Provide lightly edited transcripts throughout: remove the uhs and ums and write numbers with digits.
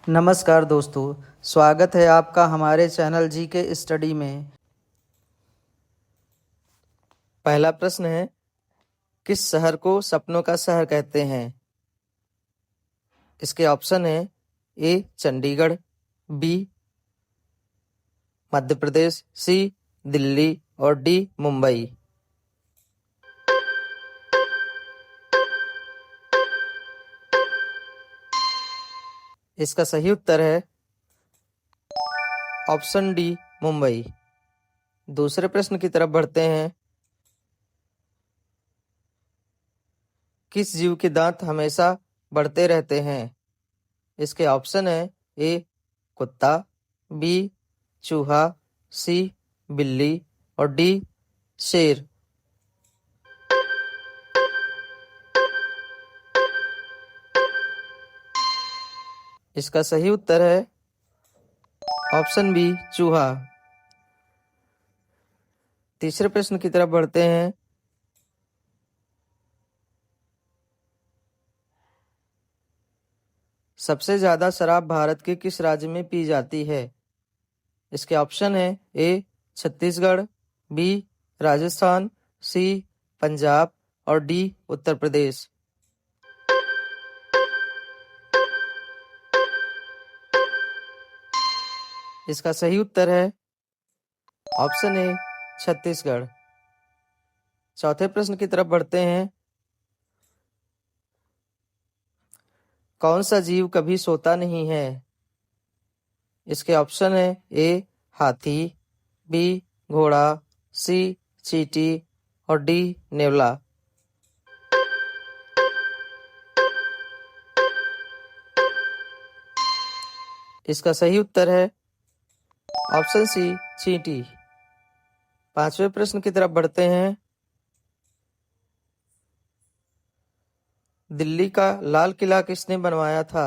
नमस्कार दोस्तों, स्वागत है आपका हमारे चैनल जी के स्टडी में। पहला प्रश्न है, किस शहर को सपनों का शहर कहते हैं? इसके ऑप्शन है ए चंडीगढ़, बी मध्य प्रदेश, सी दिल्ली और डी मुंबई। इसका सही उत्तर है ऑप्शन डी मुंबई। दूसरे प्रश्न की तरफ बढ़ते हैं। किस जीव के दांत हमेशा बढ़ते रहते हैं? इसके ऑप्शन है ए कुत्ता, बी चूहा, सी बिल्ली और डी शेर। इसका सही उत्तर है ऑप्शन बी चूहा। तीसरे प्रश्न की तरफ बढ़ते हैं। सबसे ज्यादा शराब भारत के किस राज्य में पी जाती है? इसके ऑप्शन है ए छत्तीसगढ़, बी राजस्थान, सी पंजाब और डी उत्तर प्रदेश। इसका सही उत्तर है ऑप्शन ए छत्तीसगढ़। चौथे प्रश्न की तरफ बढ़ते हैं। कौन सा जीव कभी सोता नहीं है? इसके ऑप्शन है ए हाथी, बी घोड़ा, सी चींटी और डी नेवला। इसका सही उत्तर है ऑप्शन सी चींटी। पांचवें प्रश्न की तरफ बढ़ते हैं। दिल्ली का लाल किला किसने बनवाया था?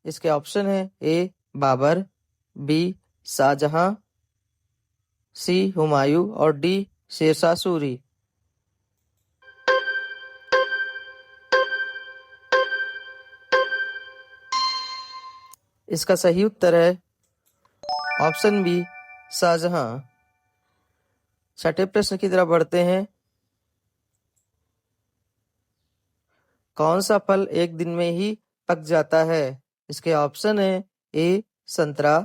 इसके ऑप्शन है ए बाबर, बी शाहजहां, सी हुमायूं और डी शेरशाह सूरी। इसका सही उत्तर है ऑप्शन बी शाहजहां। छठे प्रश्न की तरफ बढ़ते हैं। कौन सा फल एक दिन में ही पक जाता है? इसके ऑप्शन है ए संतरा,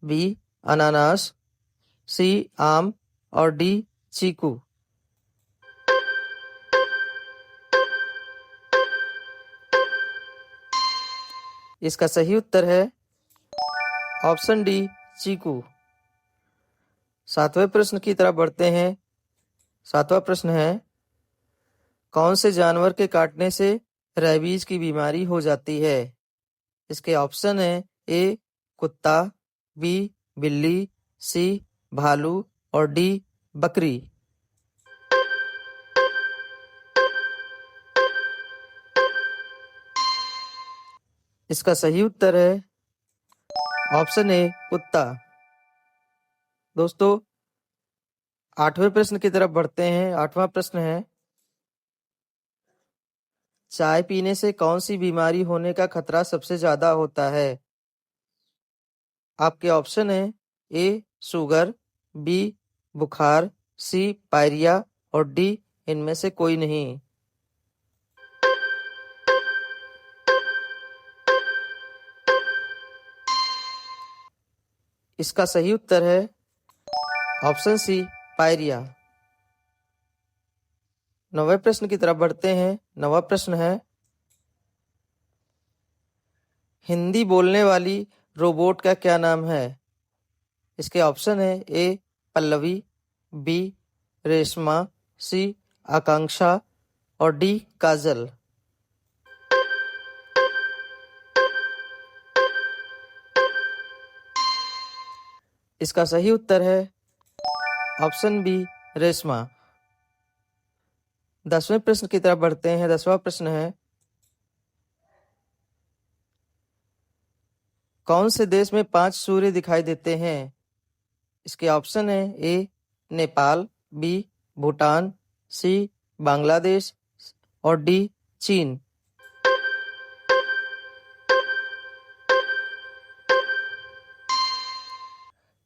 बी अनानास, सी आम और डी चीकू। इसका सही उत्तर है ऑप्शन डी चीकू। सातवें प्रश्न की तरफ बढ़ते हैं। सातवां प्रश्न है, कौन से जानवर के काटने से रेबीज की बीमारी हो जाती है? इसके ऑप्शन है ए कुत्ता, बी बिल्ली, सी भालू और डी बकरी। इसका सही उत्तर है ऑप्शन ए कुत्ता। दोस्तों, आठवें प्रश्न की तरफ बढ़ते हैं। आठवां प्रश्न है, चाय पीने से कौन सी बीमारी होने का खतरा सबसे ज्यादा होता है? आपके ऑप्शन है ए शुगर, बी बुखार, सी पायरिया और डी इनमें से कोई नहीं। इसका सही उत्तर है ऑप्शन सी पायरिया। नौवें प्रश्न की तरफ बढ़ते हैं। नौवां प्रश्न है, हिंदी बोलने वाली रोबोट का क्या नाम है? इसके ऑप्शन है ए पल्लवी, बी रेशमा, सी आकांक्षा और डी काजल। इसका सही उत्तर है ऑप्शन बी रेशमा। 10वें प्रश्न की तरफ बढ़ते हैं। 10वां प्रश्न है, कौन से देश में 5 सूर्य दिखाई देते हैं? इसके ऑप्शन है ए नेपाल, बी भूटान, सी बांग्लादेश और डी चीन।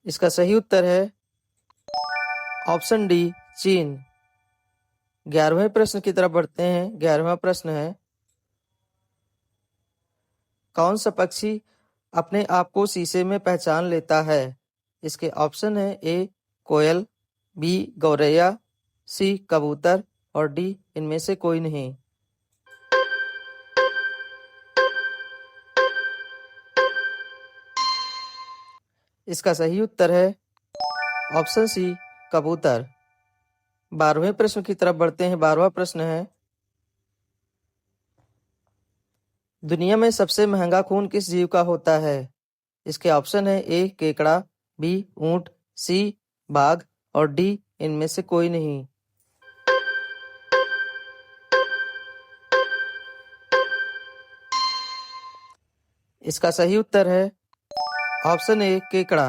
इसका सही उत्तर है ऑप्शन डी चीन। 11वें प्रश्न की तरफ बढ़ते हैं। 11वां प्रश्न है, कौन सा पक्षी अपने आप को शीशे में पहचान लेता है? इसके ऑप्शन है ए कोयल, बी गौरैया, सी कबूतर और डी इनमें से कोई नहीं। इसका सही उत्तर है ऑप्शन सी कबूतर। 12वें प्रश्न की तरफ बढ़ते हैं। 12वां प्रश्न है, दुनिया में सबसे महंगा खून किस जीव का होता है? इसके ऑप्शन है ए केकड़ा, बी ऊंट, सी बाघ और डी इनमें से कोई नहीं। इसका सही उत्तर है ऑप्शन ए केकड़ा।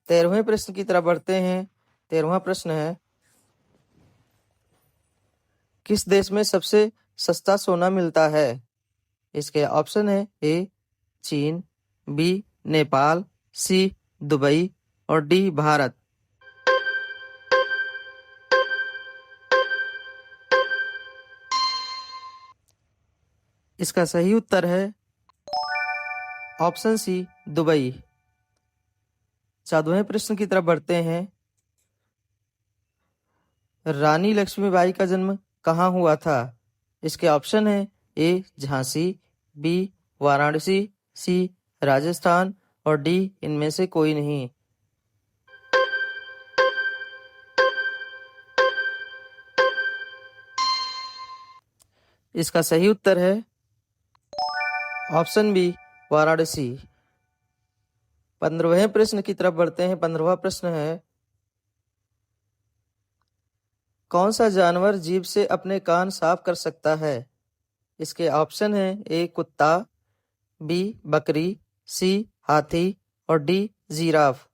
13वें प्रश्न की तरफ बढ़ते हैं। 13वां प्रश्न है, किस देश में सबसे सस्ता सोना मिलता है? इसके ऑप्शन है ए चीन, बी नेपाल, सी दुबई और डी भारत। इसका सही उत्तर है ऑप्शन सी दुबई। 14वें प्रश्न की तरफ बढ़ते हैं। रानी लक्ष्मीबाई का जन्म कहाँ हुआ था? इसके ऑप्शन है ए झांसी, बी वाराणसी, सी राजस्थान और डी इनमें से कोई नहीं। इसका सही उत्तर है ऑप्शन बी वाराणसी। 15वें प्रश्न की तरफ बढ़ते हैं। 15वां प्रश्न है, कौन सा जानवर जीभ से अपने कान साफ कर सकता है? इसके ऑप्शन है ए कुत्ता, बी बकरी, सी हाथी और डी जिराफ।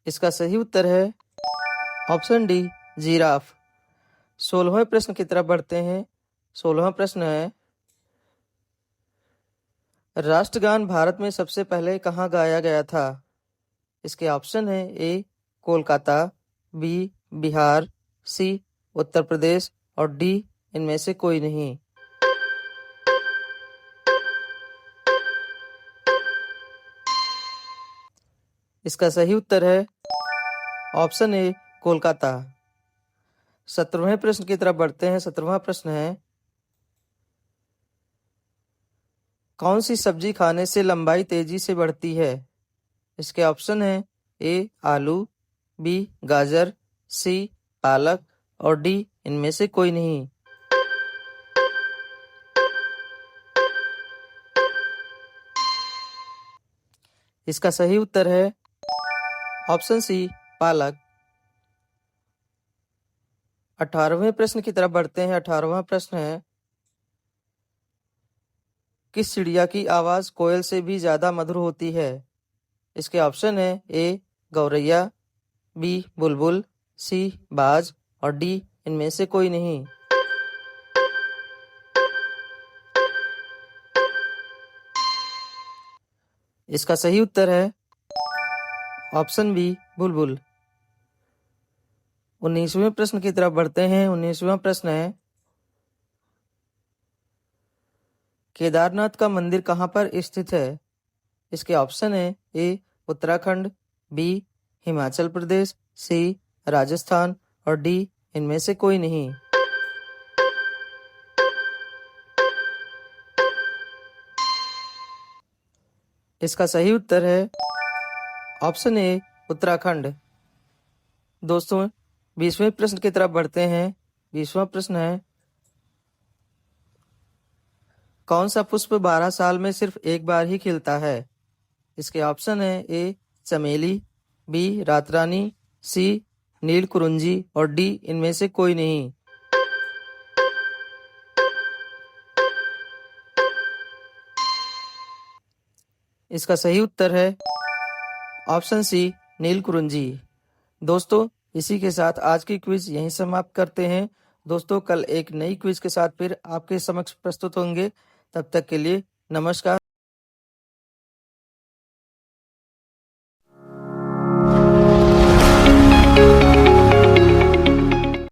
इसका सही उत्तर है ऑप्शन डी जिराफ। 16वें प्रश्न की तरफ बढ़ते हैं। 16वां प्रश्न है, राष्ट्रगान भारत में सबसे पहले कहाँ गाया गया था? इसके ऑप्शन है ए कोलकाता, बी बिहार, सी उत्तर प्रदेश और डी इनमें से कोई नहीं। इसका सही उत्तर है ऑप्शन ए कोलकाता। 17वें प्रश्न की तरफ बढ़ते हैं। 17वां प्रश्न है, कौन सी सब्जी खाने से लंबाई तेजी से बढ़ती है? इसके ऑप्शन है ए आलू, बी गाजर, सी पालक और डी इनमें से कोई नहीं। इसका सही उत्तर है ऑप्शन सी पालक। 18वें प्रश्न की तरफ बढ़ते हैं। 18वां प्रश्न है, किस चिड़िया की आवाज कोयल से भी ज्यादा मधुर होती है? इसके ऑप्शन है ए गौरैया, बी बुलबुल, सी बाज और डी इनमें से कोई नहीं। इसका सही उत्तर है ऑप्शन बी बुलबुल। 19वें प्रश्न की तरफ बढ़ते हैं। 19वां प्रश्न है, केदारनाथ का मंदिर कहाँ पर स्थित है? इसके ऑप्शन है ए उत्तराखंड, बी हिमाचल प्रदेश, सी राजस्थान और डी इनमें से कोई नहीं। इसका सही उत्तर है ऑप्शन ए उत्तराखंड। दोस्तों 20वें प्रश्न की तरफ बढ़ते हैं। 20वां प्रश्न है, कौन सा पुष्प 12 साल में सिर्फ एक बार ही खिलता है? इसके ऑप्शन है ए चमेली, बी रातरानी, सी नीलकुरुंजी और डी इनमें से कोई नहीं। इसका सही उत्तर है ऑप्शन सी नीलकुरुंजी। दोस्तों इसी के साथ आज की क्विज यहीं समाप्त करते हैं। दोस्तों कल एक नई क्विज के साथ फिर आपके समक्ष प्रस्तुत होंगे। तब तक के लिए नमस्कार।